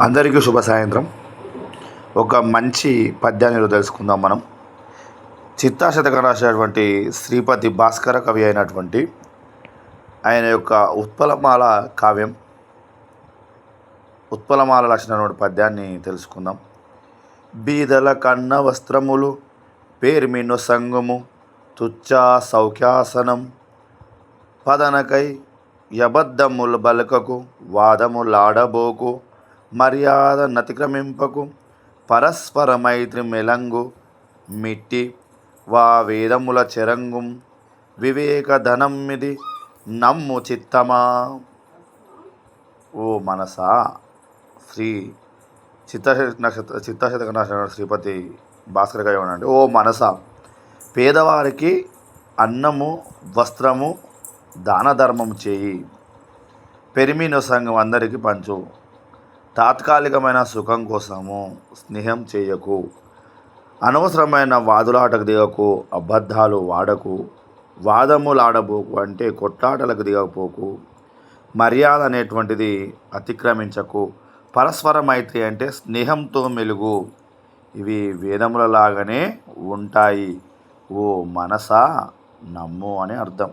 అందరికీ శుభ సాయంత్రం. ఒక మంచి పద్యాన్ని తెలుసుకుందాం మనం. చిత్తాశతకం రాసినటువంటి శ్రీపతి భాస్కర కవి అయినటువంటి ఆయన యొక్క ఉత్పలమాల కావ్యం, ఉత్పలమాల రాసినటువంటి పద్యాన్ని తెలుసుకుందాం. బీదల కన్న వస్త్రములు పేర్మిను సంగము తుచ్చా సౌఖ్యాసనం పదనకై యబద్ధములు బలకకు వాదములాడబోకు మర్యాద నతిక్రమింపకు పరస్పర మైత్రి మెలంగు మిట్టి వా వేదముల చెరంగుం వివేక ధనమ్మిది నమ్ము చిత్తమా. ఓ మనసా, శ్రీ చిత్తశతక నాశన శ్రీపతి భాస్కర గారు ఏమనంటే, ఓ మనసా, పేదవారికి అన్నము వస్త్రము దాన ధర్మం చేయి, పెరిమిన సంఘం అందరికీ పంచు, తాత్కాలికమైన సుఖం కోసము స్నేహం చేయకు, అనవసరమైన వాదులాటకు దిగకు, అబద్ధాలు వాడకు, వాదములాడబోకు అంటే కొట్లాటలకు దిగకపోకు, మర్యాద అనేటువంటిది అతిక్రమించకు, పరస్పర మైత్రి అంటే స్నేహంతో మెలుగు, ఇవి వేదములలాగానే ఉంటాయి, ఓ మనసా నమ్ము అని అర్థం.